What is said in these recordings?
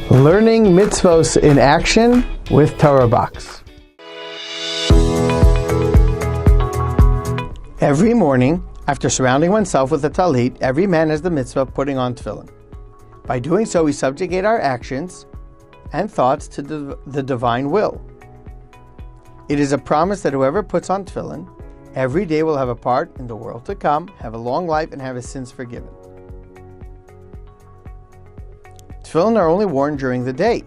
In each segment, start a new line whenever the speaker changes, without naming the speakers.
Learning mitzvos in action with Torah-Box. Every morning, after surrounding oneself with a talit, every man has the mitzvah of putting on tefillin. By doing so, we subjugate our actions and thoughts to the divine will. It is a promise that whoever puts on tefillin every day will have a part in the world to come, have a long life, and have his sins forgiven. Tefillin are only worn during the day.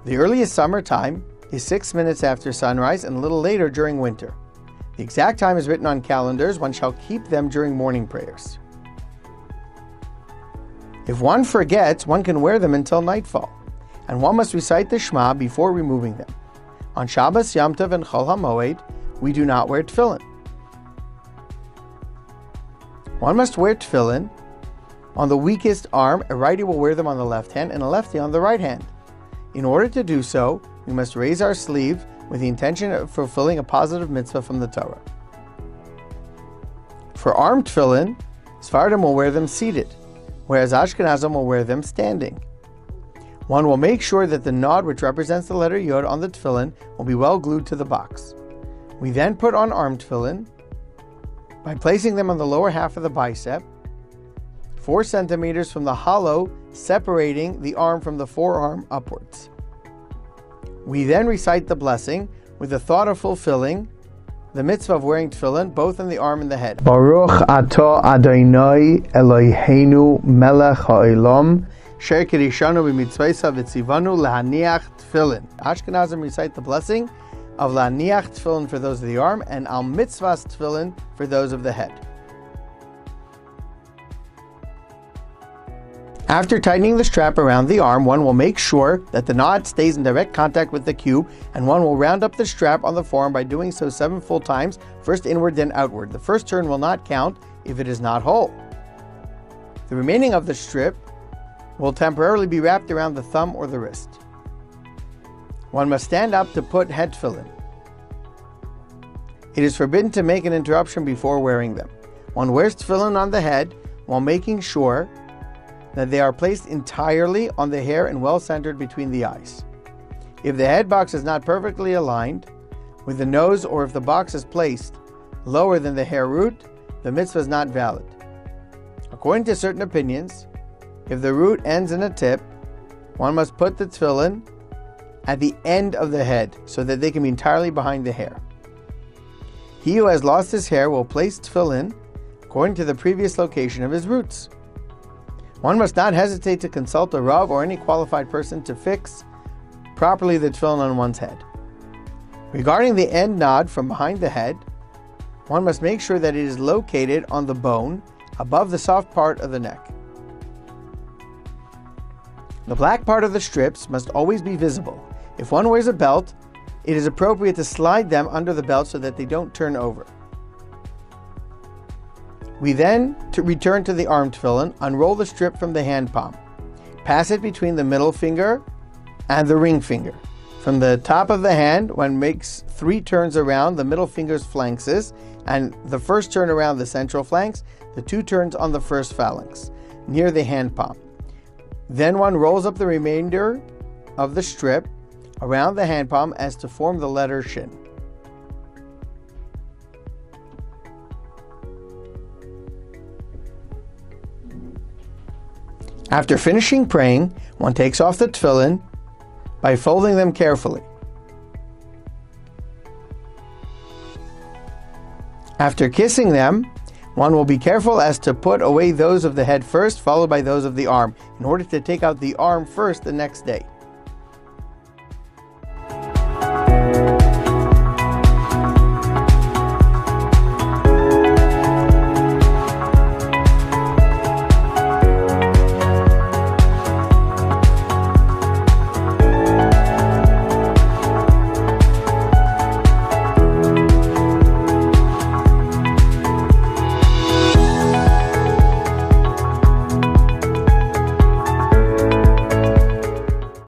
The earliest summertime is 6 minutes after sunrise and a little later during winter. The exact time is written on calendars. One shall keep them during morning prayers. If one forgets, one can wear them until nightfall, and one must recite the Shema before removing them. On Shabbos, Yom Tov, and Chol HaMoed, we do not wear tefillin. One must wear tefillin on the weakest arm. A righty will wear them on the left hand and a lefty on the right hand. In order to do so, we must raise our sleeve with the intention of fulfilling a positive mitzvah from the Torah. For arm tefillin, Sephardim will wear them seated, whereas Ashkenazim will wear them standing. One will make sure that the nod, which represents the letter Yod on the tefillin, will be well glued to the box. We then put on arm tefillin by placing them on the lower half of the bicep, 4 centimeters from the hollow, separating the arm from the forearm upwards. We then recite the blessing with the thought of fulfilling the mitzvah of wearing tefillin both on the arm and the head. Baruch atah Adonai Eloheinu melech ha'olam sher kirishanu b'mitzvaysav v'tzivanu lahaniach tefillin. Ashkenazim recite the blessing of lahaniach tefillin for those of the arm and al mitzvahs tefillin for those of the head. After tightening the strap around the arm, one will make sure that the knot stays in direct contact with the cube, and one will round up the strap on the forearm by doing so 7 full times, first inward then outward. The first turn will not count if it is not whole. The remaining of the strip will temporarily be wrapped around the thumb or the wrist. One must stand up to put head tefillin. It is forbidden to make an interruption before wearing them. One wears tefillin on the head while making sure that they are placed entirely on the hair and well centered between the eyes. If the head box is not perfectly aligned with the nose, or if the box is placed lower than the hair root, the mitzvah is not valid. According to certain opinions, if the root ends in a tip, one must put the tefillin at the end of the head so that they can be entirely behind the hair. He who has lost his hair will place tefillin according to the previous location of his roots. One must not hesitate to consult a Rav or any qualified person to fix properly the tefillin on one's head. Regarding the end nod from behind the head, one must make sure that it is located on the bone above the soft part of the neck. The black part of the strips must always be visible. If one wears a belt, it is appropriate to slide them under the belt so that they don't turn over. We then return to the arm tefillin, unroll the strip from the hand palm, pass it between the middle finger and the ring finger. From the top of the hand, one makes 3 turns around the middle finger's flanxes, and the first turn around the central flanks, the 2 turns on the first phalanx, near the hand palm. Then one rolls up the remainder of the strip around the hand palm as to form the letter Shin. After finishing praying, one takes off the tefillin by folding them carefully. After kissing them, one will be careful as to put away those of the head first, followed by those of the arm, in order to take out the arm first the next day.